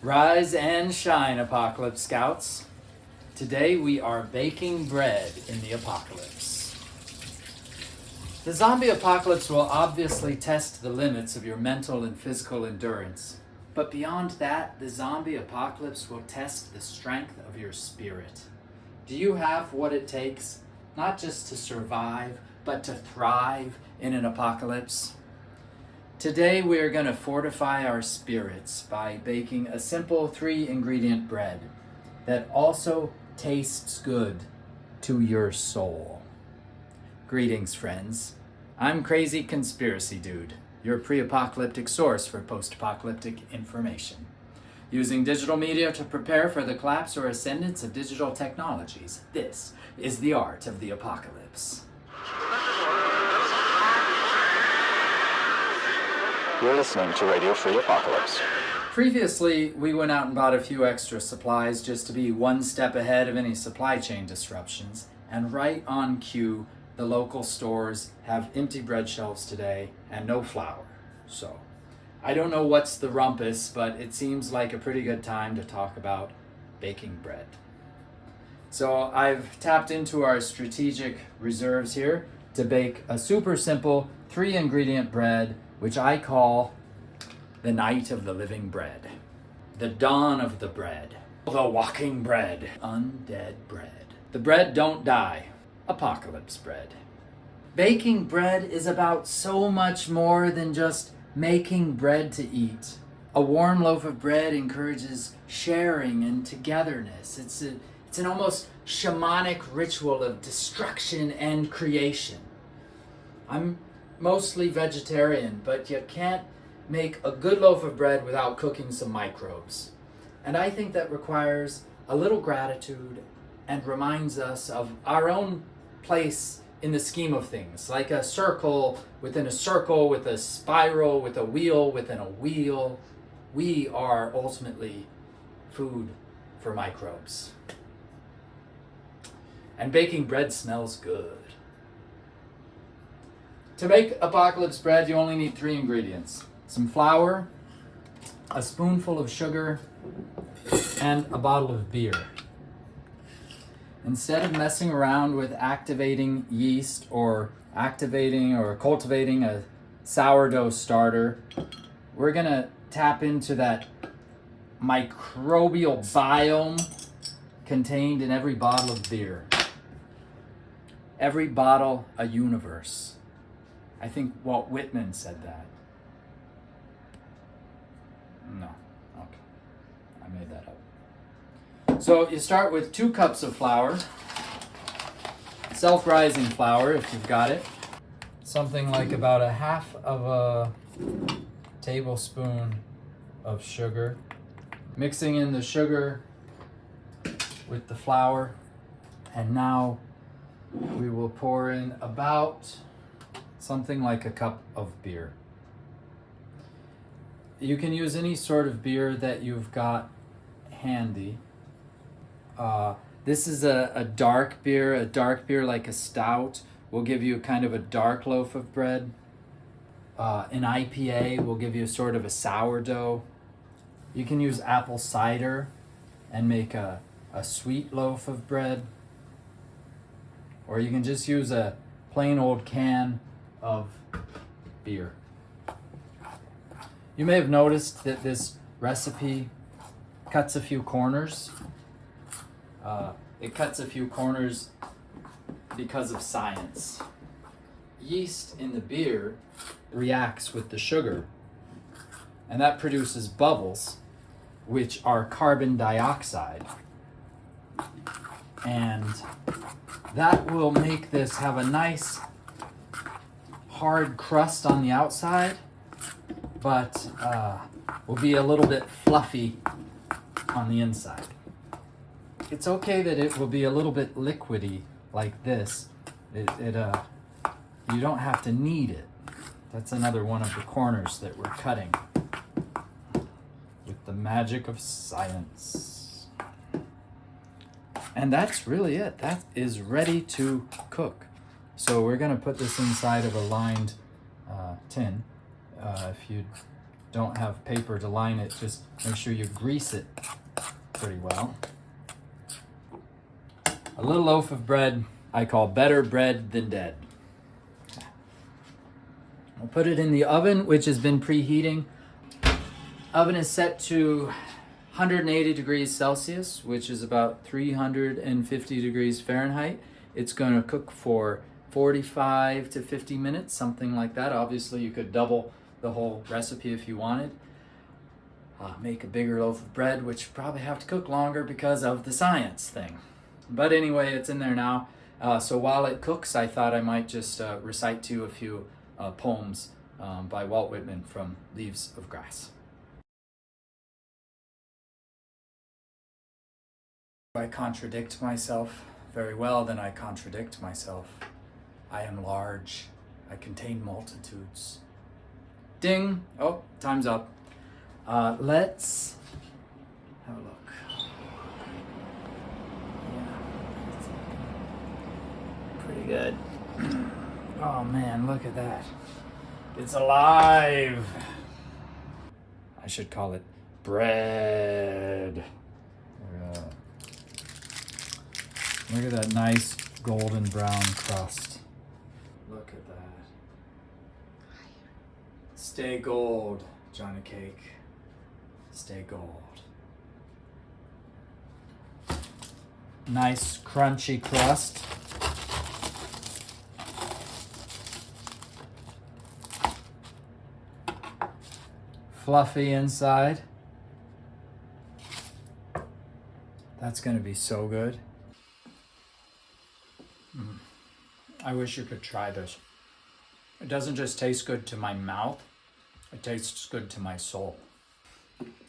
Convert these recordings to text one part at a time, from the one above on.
Rise and shine, Apocalypse Scouts. Today we are baking bread in the apocalypse. The zombie apocalypse will obviously test the limits of your mental and physical endurance. But beyond that, the zombie apocalypse will test the strength of your spirit. Do you have what it takes, not just to survive, but to thrive in an apocalypse? Today we are going to fortify our spirits by baking a simple 3-ingredient bread that also tastes good to your soul. Greetings, friends. I'm Crazy Conspiracy Dude, your pre-apocalyptic source for post-apocalyptic information. Using digital media to prepare for the collapse or ascendance of digital technologies, this is the art of the apocalypse. You're listening to Radio Free Apocalypse. Previously, we went out and bought a few extra supplies just to be one step ahead of any supply chain disruptions. And right on cue, the local stores have empty bread shelves today and no flour. So, I don't know what's the rumpus, but it seems like a pretty good time to talk about baking bread. So I've tapped into our strategic reserves here to bake a super simple 3-ingredient bread, which I call the night of the living bread, the dawn of the bread, the walking bread, undead bread. The bread don't die, apocalypse bread. Baking bread is about so much more than just making bread to eat. A warm loaf of bread encourages sharing and togetherness. It's an almost shamanic ritual of destruction and creation. I'm mostly vegetarian, but you can't make a good loaf of bread without cooking some microbes. And I think that requires a little gratitude and reminds us of our own place in the scheme of things, like a circle within a circle, with a spiral, with a wheel within a wheel. We are ultimately food for microbes. And baking bread smells good. To make apocalypse bread, you only need 3 ingredients. Some flour, a spoonful of sugar, and a bottle of beer. Instead of messing around with activating yeast or cultivating a sourdough starter, we're going to tap into that microbial biome contained in every bottle of beer. Every bottle, a universe. I think Walt Whitman said that. No, okay. I made that up. So you start with 2 cups of flour. Self-rising flour, if you've got it. Something like about a half of a tablespoon of sugar. Mixing in the sugar with the flour. And now we will pour in about something like a cup of beer. You can use any sort of beer that you've got handy. This is a dark beer. A dark beer like a stout will give you kind of a dark loaf of bread. An IPA will give you sort of a sourdough. You can use apple cider and make a sweet loaf of bread. Or you can just use a plain old can of beer. You may have noticed that this recipe cuts a few corners. It cuts a few corners because of science. Yeast in the beer reacts with the sugar, and that produces bubbles, which are carbon dioxide. And that will make this have a nice hard crust on the outside, but will be a little bit fluffy on the inside. It's okay that it will be a little bit liquidy like this. You don't have to knead it. That's another one of the corners that we're cutting with the magic of science. And that's really it. That is ready to cook. So we're going to put this inside of a lined tin. If you'd don't have paper to line it, just make sure you grease it pretty well. A little loaf of bread I call better bread than dead. I'll put it in the oven, which has been preheating. Oven is set to 180 degrees Celsius, which is about 350 degrees Fahrenheit. It's going to cook for 45 to 50 minutes, something like that. Obviously, you could double the whole recipe if you wanted. Make a bigger loaf of bread, which you probably have to cook longer because of the science thing. But anyway, it's in there now. So while it cooks, I thought I might just recite to you a few poems by Walt Whitman from Leaves of Grass. If I contradict myself very well, then I contradict myself. I am large. I contain multitudes. Ding! Oh, time's up. Let's have a look. Yeah, pretty good. Oh man, look at that. It's alive. I should call it bread. Look at that nice golden brown crust. Look at that. Stay gold, Johnny Cake. Stay gold. Nice crunchy crust. Fluffy inside. That's going to be so good. I wish you could try this. It doesn't just taste good to my mouth, it tastes good to my soul.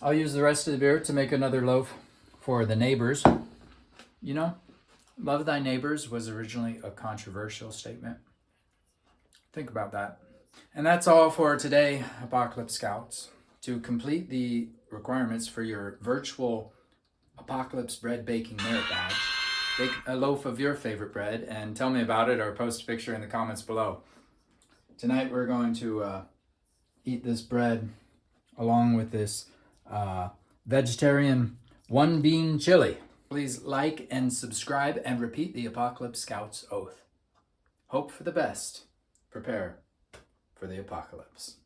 I'll use the rest of the beer to make another loaf for the neighbors. You know, love thy neighbors was originally a controversial statement. Think about that. And that's all for today, Apocalypse Scouts. To complete the requirements for your virtual Apocalypse bread baking merit badge, bake a loaf of your favorite bread and tell me about it or post a picture in the comments below. Tonight we're going to eat this bread along with this vegetarian one bean chili. Please like and subscribe and repeat the Apocalypse Scouts oath. Hope for the best. Prepare for the apocalypse.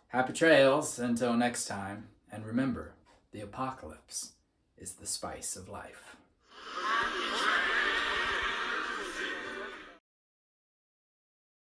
Happy trails until next time, and remember, the apocalypse is the spice of life.